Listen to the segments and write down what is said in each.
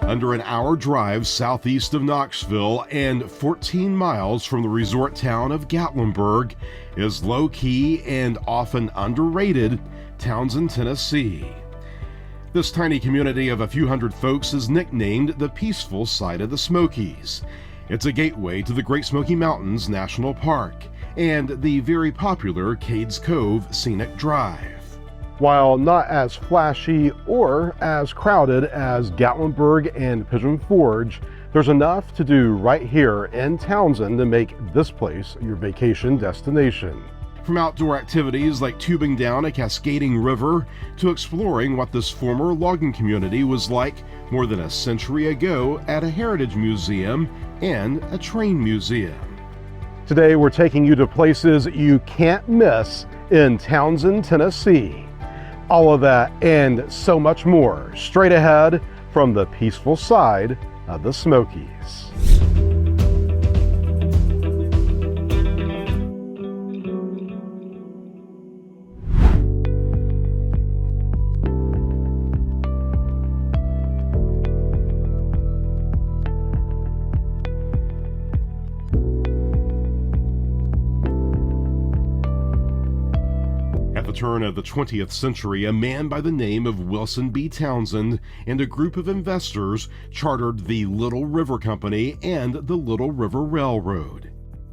Under an hour drive southeast of Knoxville and 14 miles from the resort town of Gatlinburg is low-key and often underrated Townsend, Tennessee. This tiny community of a few hundred folks is nicknamed the peaceful side of the Smokies. It's a gateway to the Great Smoky Mountains National Park and the very popular Cades Cove Scenic Drive. While not as flashy or as crowded as Gatlinburg and Pigeon Forge, there's enough to do right here in Townsend to make this place your vacation destination. From outdoor activities like tubing down a cascading river to exploring what this former logging community was like more than a century ago at a heritage museum and a train museum. Today we're taking you to places you can't miss in Townsend, Tennessee. All of that and so much more straight ahead from the peaceful side of the Smokies. At the turn of the 20th century, a man by the name of Wilson B. Townsend and a group of investors chartered the Little River Company and the Little River Railroad.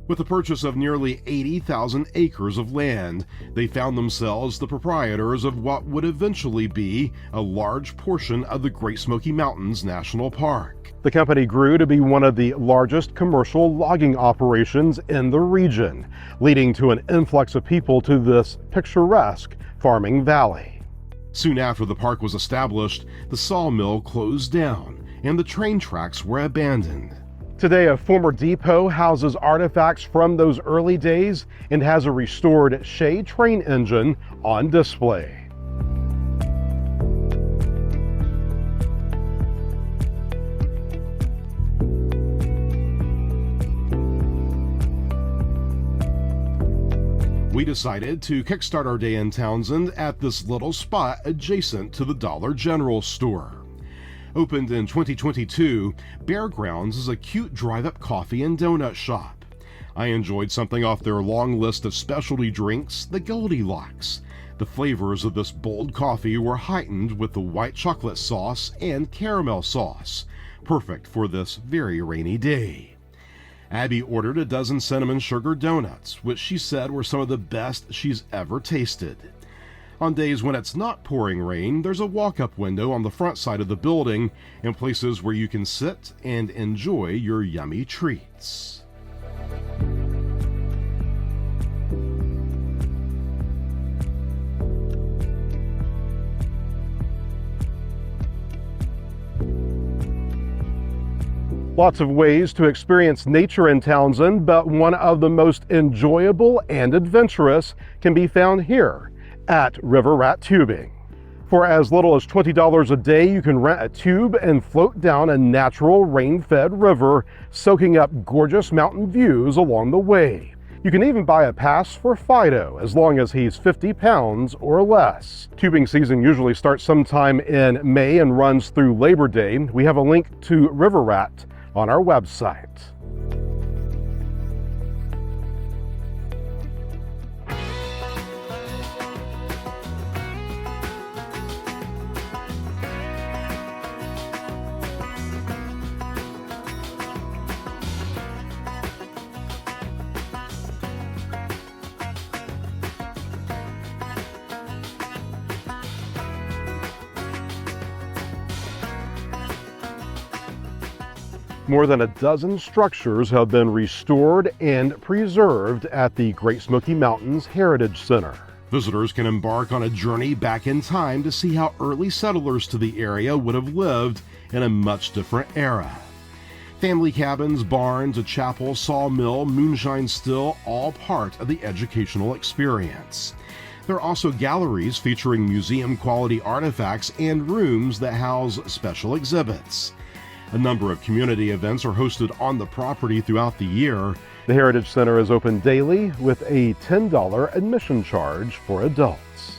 With the purchase of nearly 80,000 acres of land, they found themselves the proprietors of what would eventually be a large portion of the Great Smoky Mountains National Park. The company grew to be one of the largest commercial logging operations in the region, leading to an influx of people to this picturesque farming valley. Soon after the park was established, the sawmill closed down and the train tracks were abandoned. Today, a former depot houses artifacts from those early days and has a restored Shea train engine on display. We decided to kickstart our day in Townsend at this little spot adjacent to the Dollar General store. Opened in 2022, Bear Grounds is a cute drive-up coffee and donut shop. I enjoyed something off their long list of specialty drinks, the Goldilocks. The flavors of this bold coffee were heightened with the white chocolate sauce and caramel sauce, perfect for this very rainy day. Abby ordered a dozen cinnamon sugar donuts, which she said were some of the best she's ever tasted. On days when it's not pouring rain, there's a walk-up window on the front side of the building and places where you can sit and enjoy your yummy treats. Lots of ways to experience nature in Townsend, but one of the most enjoyable and adventurous can be found here at River Rat Tubing. For as little as $20 a day, you can rent a tube and float down a natural rain-fed river, soaking up gorgeous mountain views along the way. You can even buy a pass for Fido, as long as he's 50 pounds or less. Tubing season usually starts sometime in May and runs through Labor Day. We have a link to River Rat on our website. More than a dozen structures have been restored and preserved at the Great Smoky Mountains Heritage Center. Visitors can embark on a journey back in time to see how early settlers to the area would have lived in a much different era. Family cabins, barns, a chapel, sawmill, moonshine still, all part of the educational experience. There are also galleries featuring museum-quality artifacts and rooms that house special exhibits. A number of community events are hosted on the property throughout the year. The Heritage Center is open daily with a $10 admission charge for adults.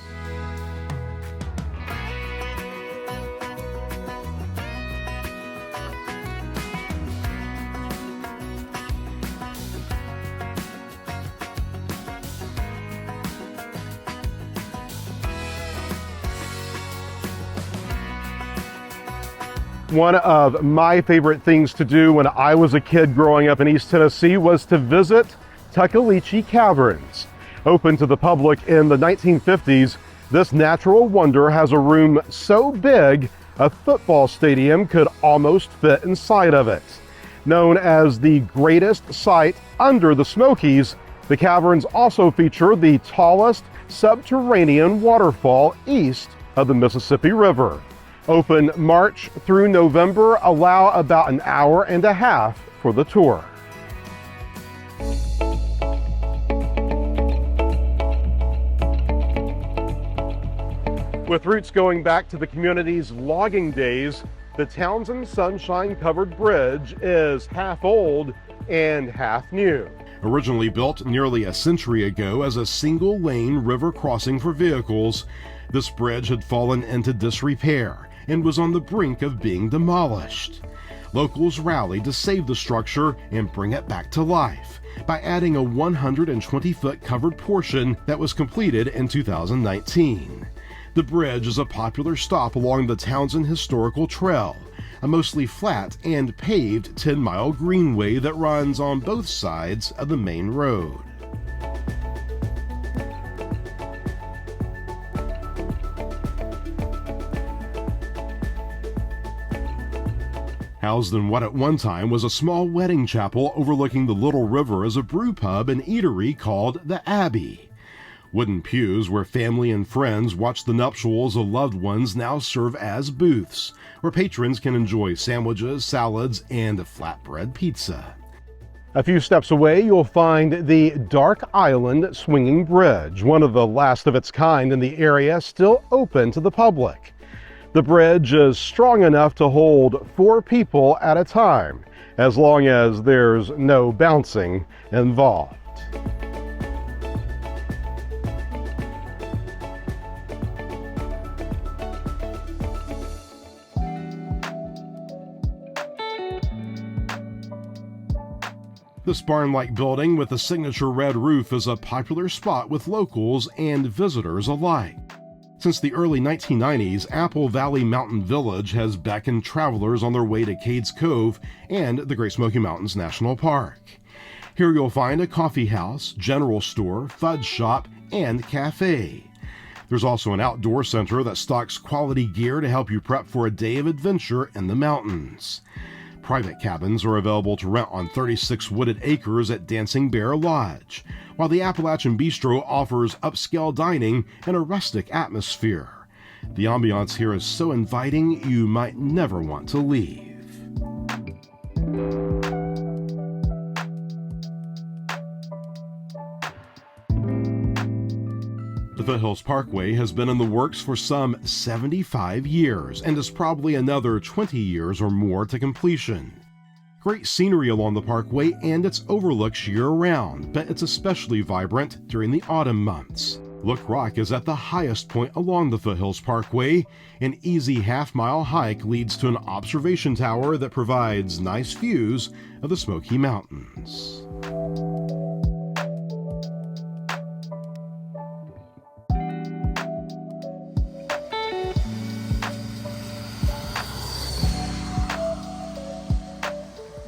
One of my favorite things to do when I was a kid growing up in East Tennessee was to visit Tuckaleechee Caverns. Open to the public in the 1950s, this natural wonder has a room so big a football stadium could almost fit inside of it. Known as the greatest site under the Smokies, the caverns also feature the tallest subterranean waterfall east of the Mississippi River. Open March through November, allow about an hour and a half for the tour. With roots going back to the community's logging days, the Townsend sunshine-covered bridge is half old and half new. Originally built nearly a century ago as a single-lane river crossing for vehicles, this bridge had fallen into disrepair and was on the brink of being demolished. Locals rallied to save the structure and bring it back to life by adding a 120-foot covered portion that was completed in 2019. The bridge is a popular stop along the Townsend Historical Trail, a mostly flat and paved 10-mile greenway that runs on both sides of the main road. Housed in what at one time was a small wedding chapel overlooking the Little River is a brewpub and eatery called the Abbey. Wooden pews where family and friends watch the nuptials of loved ones now serve as booths, where patrons can enjoy sandwiches, salads, and a flatbread pizza. A few steps away, you'll find the Dark Island Swinging Bridge, one of the last of its kind in the area, still open to the public. The bridge is strong enough to hold 4 people at a time, as long as there's no bouncing involved. This barn-like building with a signature red roof is a popular spot with locals and visitors alike. Since the early 1990s, Apple Valley Mountain Village has beckoned travelers on their way to Cades Cove and the Great Smoky Mountains National Park. Here you'll find a coffee house, general store, fudge shop, and cafe. There's also an outdoor center that stocks quality gear to help you prep for a day of adventure in the mountains. Private cabins are available to rent on 36 wooded acres at Dancing Bear Lodge, while the Appalachian Bistro offers upscale dining and a rustic atmosphere. The ambiance here is so inviting you might never want to leave. The Foothills Parkway has been in the works for some 75 years and is probably another 20 years or more to completion. Great scenery along the parkway and its overlooks year-round, but it's especially vibrant during the autumn months. Look Rock is at the highest point along the Foothills Parkway. An easy half-mile hike leads to an observation tower that provides nice views of the Smoky Mountains.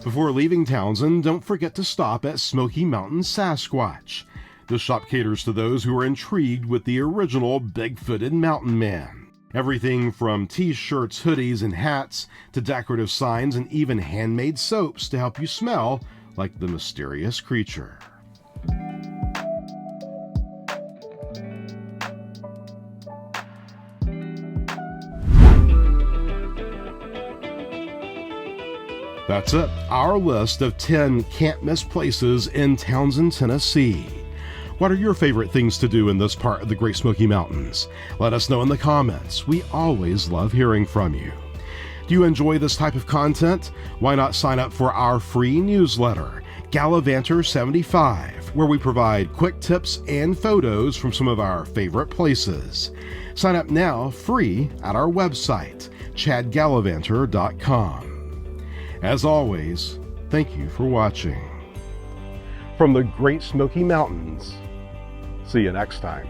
Before leaving Townsend, don't forget to stop at Smoky Mountain Sasquatch. This shop caters to those who are intrigued with the original big-footed mountain man. Everything from t-shirts, hoodies, and hats to decorative signs and even handmade soaps to help you smell like the mysterious creature. That's it, our list of 10 can't-miss places in Townsend, Tennessee. What are your favorite things to do in this part of the Great Smoky Mountains? Let us know in the comments. We always love hearing from you. Do you enjoy this type of content? Why not sign up for our free newsletter, Gallivanter 75, where we provide quick tips and photos from some of our favorite places. Sign up now free at our website, ChadGallivanter.com. As always, thank you for watching. From the Great Smoky Mountains, see you next time.